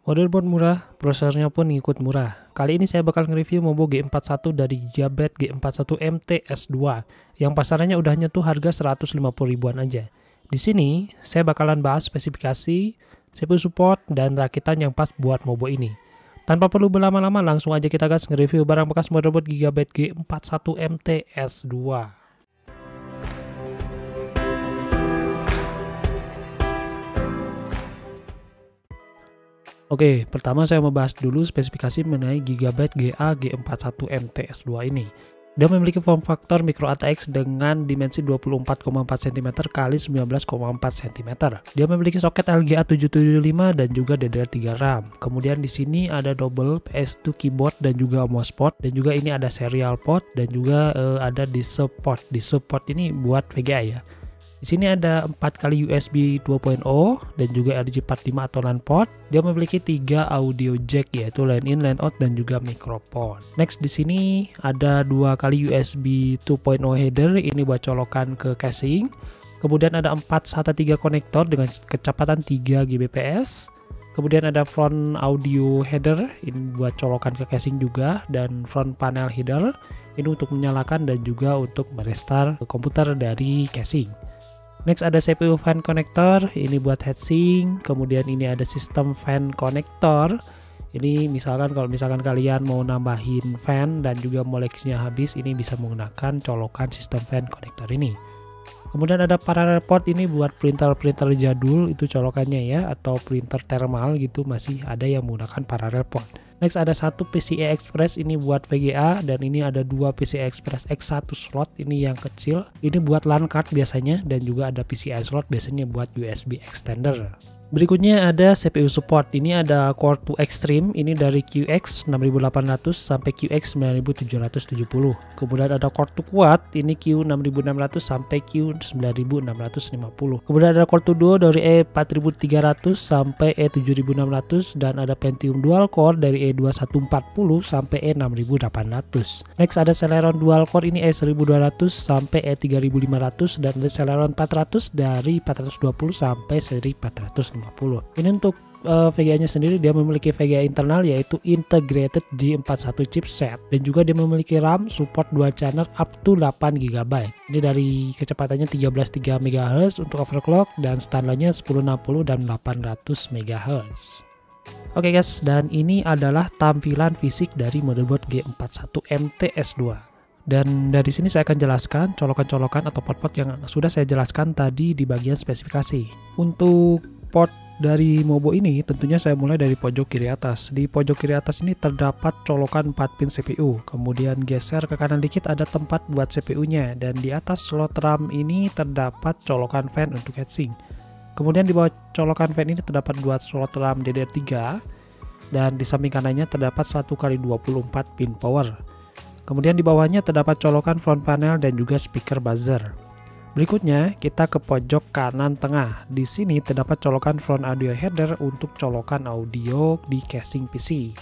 Motherboard murah, prosesornya pun ngikut murah. Kali ini saya bakal nge-review Mobo G41 dari Gigabyte G41 MT-S2 yang pasarannya udah nyentuh harga 150 ribuan aja. Di sini saya bakalan bahas spesifikasi, CPU support, dan rakitan yang pas buat Mobo ini. Tanpa perlu berlama-lama, langsung aja kita gas nge-review barang bekas motherboard Gigabyte G41 MT-S2. Oke, pertama saya mau bahas dulu spesifikasi mengenai Gigabyte G41 MT-S2 ini. Dia memiliki form factor micro ATX dengan dimensi 24,4 cm x 19,4 cm. Dia memiliki soket LGA 775 dan juga DDR3 RAM. Kemudian di sini ada double PS2 keyboard dan juga mouse port, dan juga ini ada serial port dan juga ada disc port. Disc port ini buat VGA ya. Di sini ada 4 kali USB 2.0 dan juga RJ45 atau LAN port. Dia memiliki 3 audio jack yaitu line in, line out, dan juga mikrofon. Next di sini ada 2 kali USB 2.0 header, ini buat colokan ke casing. Kemudian ada 4 SATA 3 konektor dengan kecepatan 3 Gbps. Kemudian ada front audio header, ini buat colokan ke casing juga, dan front panel header, ini untuk menyalakan dan juga untuk merestart komputer dari casing. Next ada CPU fan connector, ini buat heatsink. Kemudian ini ada sistem fan connector. Ini misalkan kalau misalkan kalian mau nambahin fan dan juga moleksnya habis, ini bisa menggunakan colokan sistem fan connector ini. Kemudian ada parallel port, ini buat printer jadul itu colokannya ya, atau printer thermal gitu masih ada yang menggunakan parallel port. Next ada satu PCI Express, ini buat VGA, dan ini ada 2 PCI Express X1 slot, ini yang kecil, ini buat LAN card biasanya, dan juga ada PCI slot biasanya buat USB extender. Berikutnya ada CPU support, ini ada Core 2 Extreme, ini dari QX 6800 sampai QX 9770. Kemudian ada Core 2 Quad, ini Q6600 sampai Q9650. Kemudian ada Core 2 Duo dari E4300 sampai E7600, dan ada Pentium Dual Core dari E2140 sampai E6800. Next ada Celeron Dual Core, ini E1200 sampai E3500, dan ada Celeron 400 dari 420 sampai seri 450. Ini untuk VGA-nya sendiri, dia memiliki VGA internal yaitu Integrated G41 chipset, dan juga dia memiliki RAM support dual channel up to 8 GB. Ini dari kecepatannya 13.3 MHz untuk overclock, dan standarnya 1060 dan 800 MHz. Oke guys, dan ini adalah tampilan fisik dari motherboard G41 MT-S2. Dan dari sini saya akan jelaskan colokan-colokan atau port-port yang sudah saya jelaskan tadi di bagian spesifikasi. Untuk port dari Mobo ini tentunya saya mulai dari pojok kiri atas. Di pojok kiri atas ini terdapat colokan 4 pin CPU. Kemudian geser ke kanan dikit ada tempat buat CPU-nya, dan di atas slot RAM ini terdapat colokan fan untuk heatsink. Kemudian di bawah colokan fan ini terdapat 2 slot RAM DDR3, dan di samping kanannya terdapat 1 kali 24 pin power. Kemudian di bawahnya terdapat colokan front panel dan juga speaker buzzer. Berikutnya kita ke pojok kanan tengah. Di sini terdapat colokan front audio header untuk colokan audio di casing PC.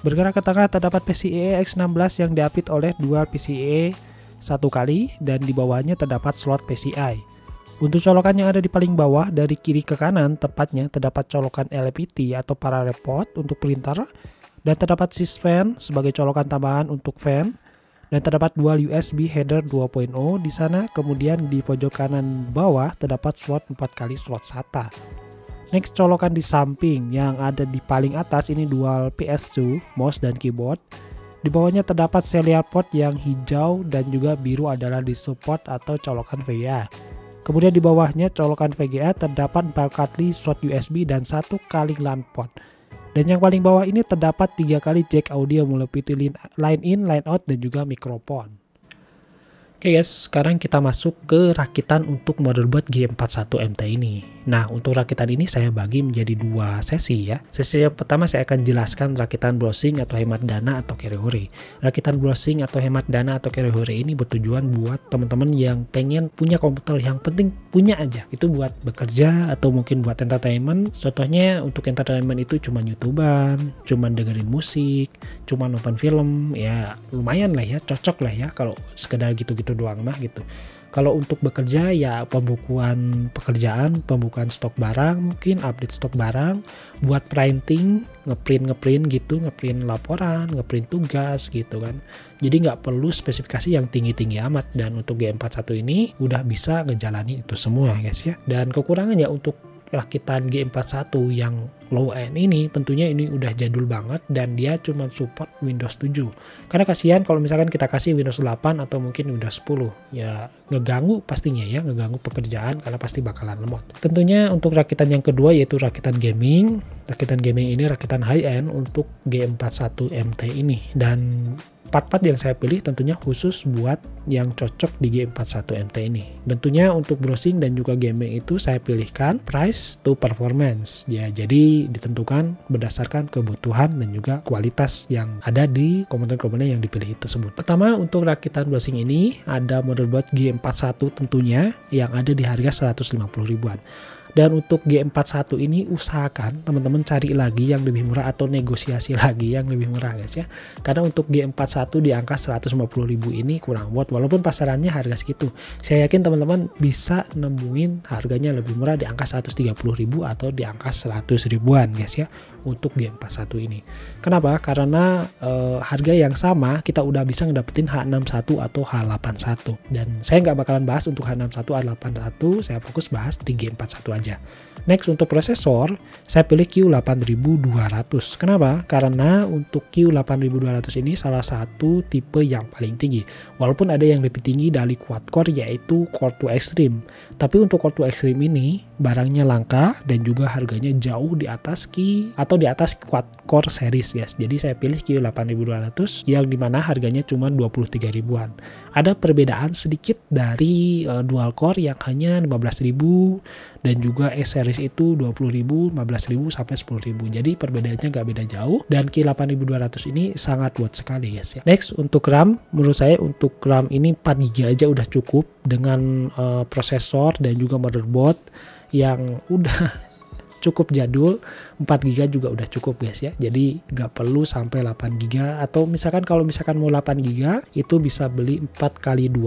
Bergerak ke tengah terdapat PCIe X16 yang diapit oleh dual PCIe 1 kali, dan di bawahnya terdapat slot PCI. Untuk colokan yang ada di paling bawah dari kiri ke kanan tepatnya terdapat colokan LPT atau parallel port untuk printer, dan terdapat sysfan sebagai colokan tambahan untuk fan. Dan terdapat dual USB header 2.0 di sana. Kemudian di pojok kanan bawah terdapat slot 4 kali slot SATA. Next colokan di samping yang ada di paling atas ini dual PS2 mouse dan keyboard. Di bawahnya terdapat serial port yang hijau dan juga biru adalah di support atau colokan VGA. Kemudian di bawahnya colokan VGA terdapat 4 kali slot USB dan 1 kali LAN port. Dan yang paling bawah ini terdapat 3 kali jack audio meliputi line in, line out, dan juga mikrofon. Oke guys, sekarang kita masuk ke rakitan untuk motherboard G41 MT ini. Nah, untuk rakitan ini saya bagi menjadi 2 sesi ya. Sesi yang pertama saya akan jelaskan rakitan browsing atau hemat dana atau carry hore. Rakitan browsing atau hemat dana atau carry hore ini bertujuan buat teman-teman yang pengen punya komputer, yang penting punya aja. Itu buat bekerja atau mungkin buat entertainment. Contohnya untuk entertainment itu cuma YouTuber, cuma dengerin musik, cuma nonton film, ya lumayan lah ya, cocok lah ya kalau sekedar gitu-gitu doang mah gitu. Kalau untuk bekerja ya pembukuan pekerjaan, pembukaan stok barang, mungkin update stok barang, buat printing, ngeprint gitu, ngeprint laporan, ngeprint tugas gitu kan. Jadi nggak perlu spesifikasi yang tinggi-tinggi amat, dan untuk G41 ini udah bisa ngejalani itu semua guys ya. Dan kekurangannya untuk rakitan G41 yang low end ini tentunya ini udah jadul banget dan dia cuma support Windows 7. Karena kasihan kalau misalkan kita kasih Windows 8 atau mungkin Windows 10, ya ngeganggu pastinya ya, ngeganggu pekerjaan karena pasti bakalan lemot. Tentunya untuk rakitan yang kedua yaitu rakitan gaming. Rakitan gaming ini rakitan high end untuk G41 MT ini, dan part-part yang saya pilih tentunya khusus buat yang cocok di G41 MT ini. Tentunya untuk browsing dan juga gaming itu saya pilihkan price to performance ya, jadi ditentukan berdasarkan kebutuhan dan juga kualitas yang ada di komponen-komponen yang dipilih tersebut. Pertama, untuk rakitan browsing ini ada motherboard G41 tentunya yang ada di harga 150 ribuan. Dan untuk G41 ini usahakan teman-teman cari lagi yang lebih murah atau negosiasi lagi yang lebih murah guys ya. Karena untuk G41 di angka 150.000 ini kurang buat, walaupun pasarannya harga segitu. Saya yakin teman-teman bisa nemuin harganya lebih murah di angka 130.000 atau di angka 100 ribuan guys ya untuk G41 ini. Kenapa? Karena harga yang sama kita udah bisa ngedapetin H61 atau H81. Dan saya nggak bakalan bahas untuk H61 H81, saya fokus bahas di G41 aja. Next, untuk prosesor saya pilih Q8200. Kenapa? Karena untuk Q8200 ini salah satu tipe yang paling tinggi. Walaupun ada yang lebih tinggi dari quad core yaitu Core 2 Extreme. Tapi untuk Core 2 Extreme ini barangnya langka dan juga harganya jauh di atas di atas quad core series guys. Jadi saya pilih Q8200 yang dimana harganya cuma 23 ribuan. Ada perbedaan sedikit dari dual core yang hanya 15.000 dan juga S series itu 20.000, 15.000 sampai 10.000. Jadi perbedaannya nggak beda jauh, dan Q8200 ini sangat worth sekali guys ya. Next, untuk RAM, menurut saya untuk RAM ini 4GB aja udah cukup dengan prosesor dan juga motherboard yang udah cukup jadul. 4GB juga udah cukup guys ya, jadi nggak perlu sampai 8GB, atau misalkan kalau misalkan mau 8GB itu bisa beli 4x2,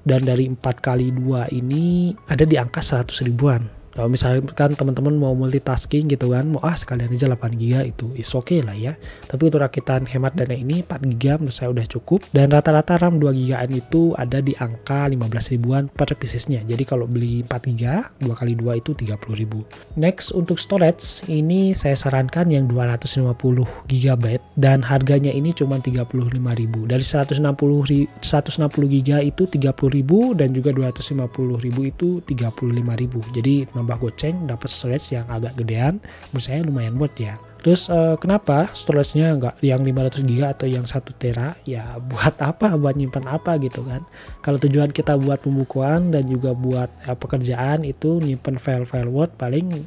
dan dari 4x2 ini ada di angka 100 ribuan. Kalau misalkan teman-teman mau multitasking gitu kan, mau sekalian aja 8GB itu is okay lah ya. Tapi untuk rakitan hemat dana ini 4GB menurut saya udah cukup, dan rata-rata RAM 2GB itu ada di angka 15 ribuan per piecesnya. Jadi kalau beli 4GB 2x2 itu 30.000. Next, untuk storage ini saya sarankan yang 250GB dan harganya ini cuma 35.000. Dari 160GB itu 30.000 dan juga 250.000 itu 35.000. Jadi nambah goceng, dapat storage yang agak gedean, menurut saya lumayan worth ya. Terus kenapa storage-nya nggak yang 500GB atau yang 1TB? Ya buat apa, buat nyimpan apa gitu kan. Kalau tujuan kita buat pembukuan dan juga buat pekerjaan, itu nyimpan file-file Word paling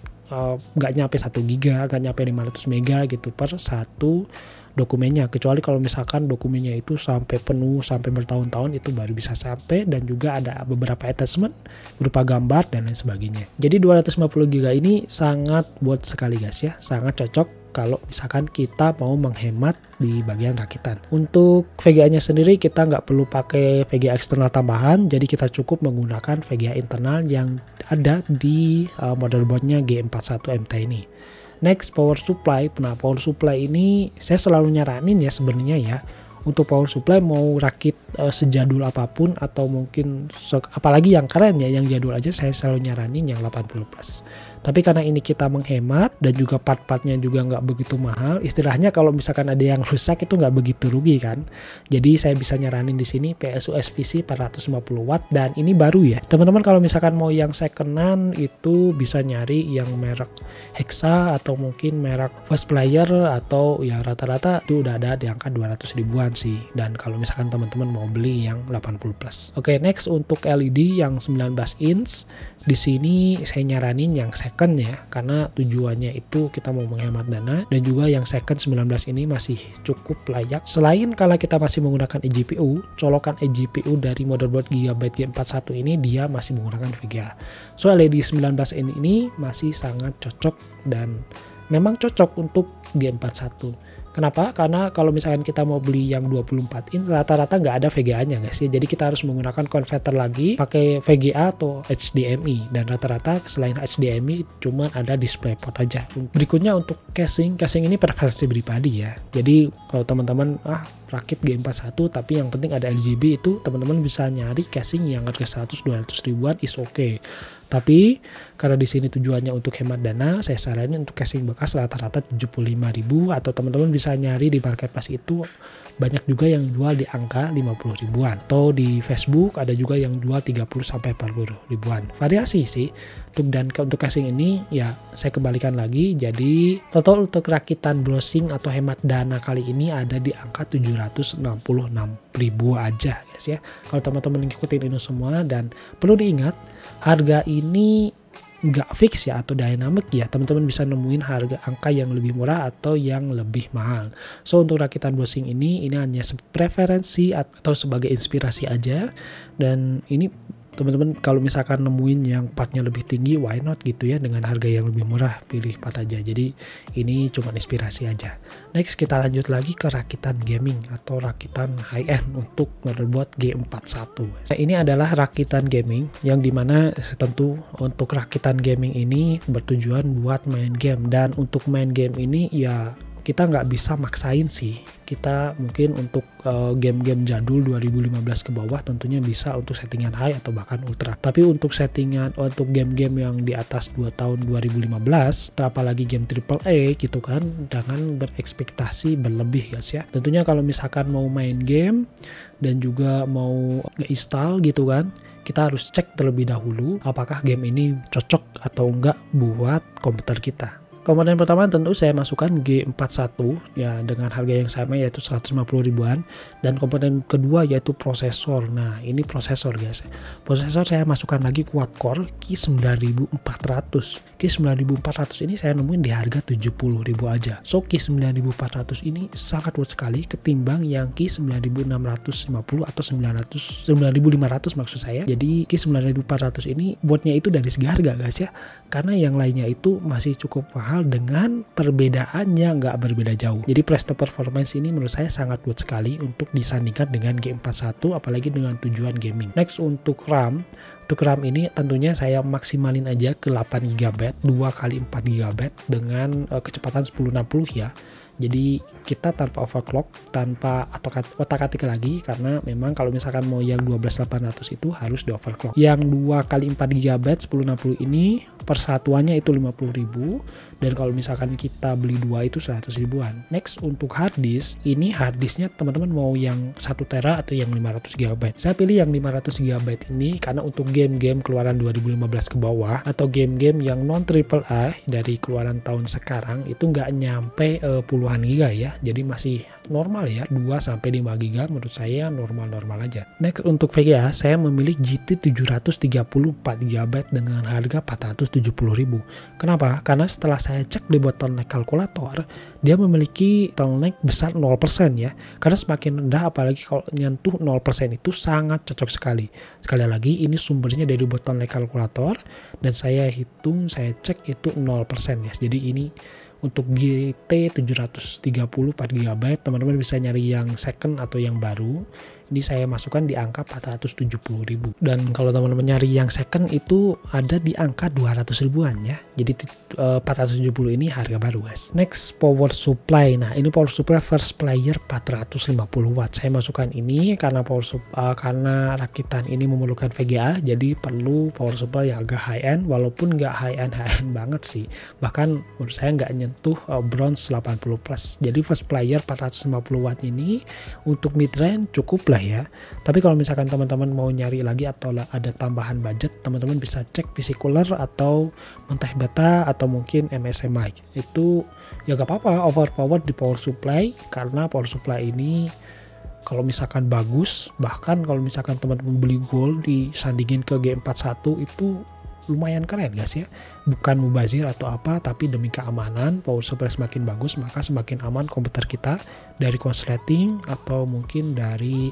nggak nyampe 1GB, nggak nyampe 500MB gitu per satu dokumennya, kecuali kalau misalkan dokumennya itu sampai penuh sampai bertahun-tahun itu baru bisa sampai, dan juga ada beberapa attachment berupa gambar dan lain sebagainya. Jadi 250GB ini sangat buat sekali guys ya, sangat cocok kalau misalkan kita mau menghemat di bagian rakitan. Untuk VGA-nya sendiri kita nggak perlu pakai VGA eksternal tambahan, jadi kita cukup menggunakan VGA internal yang ada di motherboardnya G41 MT ini. Next, power supply. Nah, power supply ini saya selalu nyaranin ya sebenarnya ya. Untuk power supply mau rakit sejadul apapun atau mungkin apalagi yang keren ya, yang jadul aja saya selalu nyaranin yang 80+. Tapi karena ini kita menghemat dan juga part-partnya juga nggak begitu mahal, istilahnya kalau misalkan ada yang rusak itu nggak begitu rugi kan. Jadi saya bisa nyaranin di sini PSU SPC 450W, dan ini baru ya. Teman-teman kalau misalkan mau yang secondan itu bisa nyari yang merek Hexa atau mungkin merek Fast Player, atau ya rata-rata itu udah ada di angka 200 ribuan sih. Dan kalau misalkan teman-teman mau beli yang 80+. Oke, next untuk LED yang 19 inch. Di sini saya nyaranin yang second ya, karena tujuannya itu kita mau menghemat dana, dan juga yang second 19 ini masih cukup layak. Selain kalau kita masih menggunakan eGPU, colokan eGPU dari motherboard Gigabyte G41 ini dia masih menggunakan VGA. So LED 19 ini masih sangat cocok dan memang cocok untuk G41. Kenapa? Karena kalau misalkan kita mau beli yang 24 in rata-rata nggak ada VGA-nya guys ya. Jadi kita harus menggunakan konverter lagi pakai VGA atau HDMI, dan rata-rata selain HDMI cuma ada DisplayPort aja. Berikutnya untuk casing ini preferensi pribadi ya. Jadi kalau teman-teman rakit G41 tapi yang penting ada RGB, itu teman-teman bisa nyari casing yang harga 100-200 ribuan is okay. Tapi karena di sini tujuannya untuk hemat dana, saya saranin untuk casing bekas rata-rata 75.000, atau teman-teman bisa nyari di marketplace itu banyak juga yang jual di angka 50 ribuan, atau di Facebook ada juga yang jual 30-40 ribuan. Variasi sih. Untuk casing ini ya saya kembalikan lagi, jadi total untuk rakitan browsing atau hemat dana kali ini ada di angka 766.000 aja guys ya. Kalau teman-teman ngikutin ini semua, dan perlu diingat harga ini nggak fix ya atau dynamic ya, teman-teman bisa nemuin harga angka yang lebih murah atau yang lebih mahal. So untuk rakitan browsing ini hanya preferensi atau sebagai inspirasi aja, dan ini teman-teman kalau misalkan nemuin yang partnya lebih tinggi, why not gitu ya, dengan harga yang lebih murah pilih part aja. Jadi ini cuma inspirasi aja. Next kita lanjut lagi ke rakitan gaming atau rakitan high end untuk motherboard G41. Nah, ini adalah rakitan gaming yang dimana tentu untuk rakitan gaming ini bertujuan buat main game, dan untuk main game ini ya kita nggak bisa maksain sih. Kita mungkin untuk game-game jadul 2015 ke bawah tentunya bisa untuk settingan high atau bahkan ultra. Tapi untuk settingan untuk game-game yang di atas 2 tahun 2015, apalagi game AAA gitu kan, jangan berekspektasi berlebih guys ya. Tentunya kalau misalkan mau main game dan juga mau nge-install gitu kan, kita harus cek terlebih dahulu apakah game ini cocok atau enggak buat komputer kita. Komponen pertama tentu saya masukkan G41 ya dengan harga yang sama yaitu 150 ribuan, dan komponen kedua yaitu prosesor. Nah ini prosesor guys, prosesor saya masukkan lagi quad core Ki9400. Ki9400 ini saya nemuin di harga 70.000 aja. So Ki9400 ini sangat worth sekali ketimbang yang Ki9650 atau 9500 maksud saya. Jadi Ki9400 ini buatnya itu dari segi harga guys ya, karena yang lainnya itu masih cukup mahal dengan perbedaannya nggak berbeda jauh. Jadi price to performance ini menurut saya sangat good sekali untuk disandingkan dengan G41 apalagi dengan tujuan gaming. Next untuk RAM. Untuk RAM ini tentunya saya maksimalin aja ke 8 GB 2x4 GB dengan kecepatan 1060 ya. Jadi kita tanpa overclock, tanpa otak-atik lagi, karena memang kalau misalkan mau yang 12800 itu harus di overclock. Yang 2x4 GB 1060 ini persatuannya itu 50.000, dan kalau misalkan kita beli 2 itu 100 ribuan. Next untuk hard disk, ini hard disknya teman-teman mau yang 1 tera atau yang 500 GB. Saya pilih yang 500 GB ini karena untuk game-game keluaran 2015 ke bawah atau game-game yang non AAA dari keluaran tahun sekarang itu nggak nyampe puluhan giga ya. Jadi masih normal ya, 2-5 giga menurut saya normal-normal aja. Next untuk VGA saya memilih GT 734 GB dengan harga 470.000. Kenapa? Karena setelah saya cek di bottleneck kalkulator, dia memiliki bottleneck besar 0% ya. Karena semakin rendah apalagi kalau nyentuh 0% itu sangat cocok sekali. Sekali lagi ini sumbernya dari bottleneck kalkulator dan saya hitung, saya cek itu 0% ya. Jadi ini untuk GT 734 GB teman-teman bisa nyari yang second atau yang baru. Ini saya masukkan di angka 470.000. Dan kalau teman-teman nyari yang second itu ada di angka 200 ribuan ya. Jadi 470 ini harga baru guys. Next power supply. Nah ini power supply first player 450 watt. Saya masukkan ini karena karena rakitan ini memerlukan VGA, jadi perlu power supply yang agak high end, walaupun nggak high end banget sih. Bahkan menurut saya nggak nyentuh bronze 80 plus. Jadi first player 450 watt ini untuk mid range cukup lah ya. Tapi kalau misalkan teman-teman mau nyari lagi atau ada tambahan budget, teman-teman bisa cek PC cooler atau mentah beta atau mungkin MSMI. Itu ya gak apa-apa overpower di power supply, karena power supply ini kalau misalkan bagus, bahkan kalau misalkan teman-teman beli gold disandingin ke G41 itu lumayan keren guys ya. Bukan mubazir atau apa, tapi demi keamanan power supply semakin bagus maka semakin aman komputer kita dari korsleting atau mungkin dari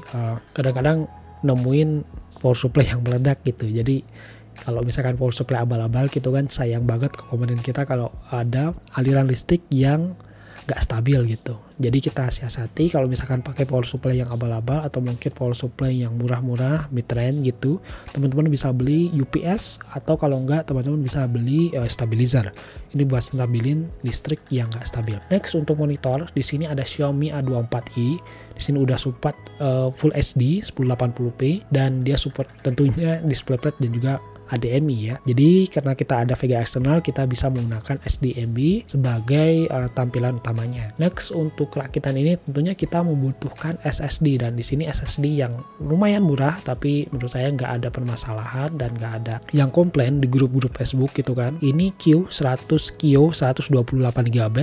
kadang-kadang nemuin power supply yang meledak gitu. Jadi kalau misalkan power supply abal-abal gitu kan sayang banget ke komponen kita kalau ada aliran listrik yang nggak stabil gitu. Jadi kita siasati kalau misalkan pakai power supply yang abal-abal atau mungkin power supply yang murah-murah mid range gitu, teman-teman bisa beli UPS atau kalau enggak teman-teman bisa beli stabilizer. Ini buat stabilin listrik yang nggak stabil. Next untuk monitor, di sini ada Xiaomi A24i. Di sini udah support Full HD 1080p dan dia support tentunya DisplayPort dan juga HDMI ya. Jadi karena kita ada VGA eksternal, kita bisa menggunakan SDMB sebagai tampilan utamanya. Next untuk rakitan ini tentunya kita membutuhkan SSD dan di sini SSD yang lumayan murah tapi menurut saya nggak ada permasalahan dan nggak ada yang komplain di grup-grup Facebook gitu kan. Ini Q100 Kio 128GB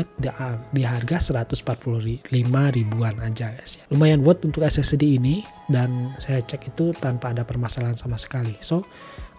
di harga 145 ribuan aja guys ya. Lumayan buat untuk SSD ini dan saya cek itu tanpa ada permasalahan sama sekali. So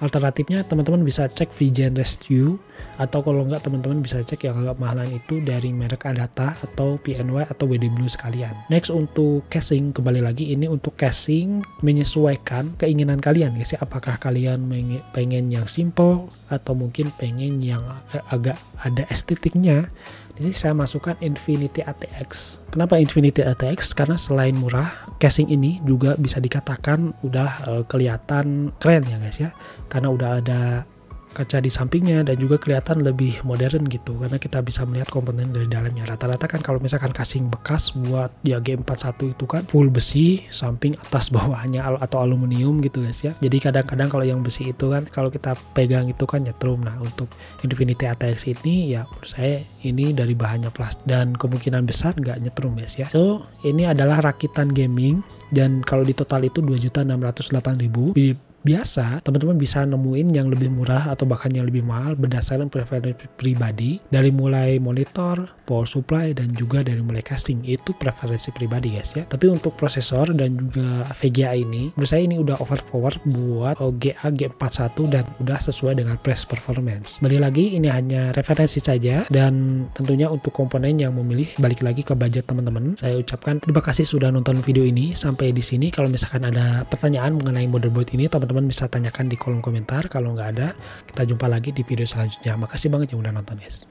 alternatifnya teman-teman bisa cek VGen Rescue atau kalau enggak teman-teman bisa cek yang agak mahalan itu dari merek Adata atau PNY atau WD Blue sekalian. Next untuk casing, kembali lagi ini untuk casing menyesuaikan keinginan kalian guys ya. Apakah kalian pengen yang simple atau mungkin pengen yang agak ada estetiknya. Di sini saya masukkan Infinity ATX. Kenapa Infinity ATX? Karena selain murah, casing ini juga bisa dikatakan udah kelihatan keren ya guys ya. Karena udah ada kaca di sampingnya dan juga kelihatan lebih modern gitu karena kita bisa melihat komponen dari dalamnya. Rata-rata kan kalau misalkan casing bekas buat ya G41 itu kan full besi, samping atas bawahnya atau aluminium gitu guys ya. Jadi kadang-kadang kalau yang besi itu kan kalau kita pegang itu kan nyetrum. Nah untuk Infinity ATX ini ya menurut saya ini dari bahannya plastik dan kemungkinan besar nggak nyetrum guys ya. So ini adalah rakitan gaming dan kalau di total itu 2.608.000. Biasa teman-teman bisa nemuin yang lebih murah atau bahkan yang lebih mahal berdasarkan preferensi pribadi dari mulai monitor, power supply dan juga dari mulai casing. Itu preferensi pribadi guys ya. Tapi untuk prosesor dan juga VGA ini menurut saya ini udah overpower buat GA G41 dan udah sesuai dengan price performance. Balik lagi ini hanya referensi saja dan tentunya untuk komponen yang memilih balik lagi ke budget teman-teman. Saya ucapkan terima kasih sudah nonton video ini sampai di sini. Kalau misalkan ada pertanyaan mengenai motherboard ini teman-teman bisa tanyakan di kolom komentar. Kalau nggak ada, kita jumpa lagi di video selanjutnya. Makasih banget yang udah nonton guys.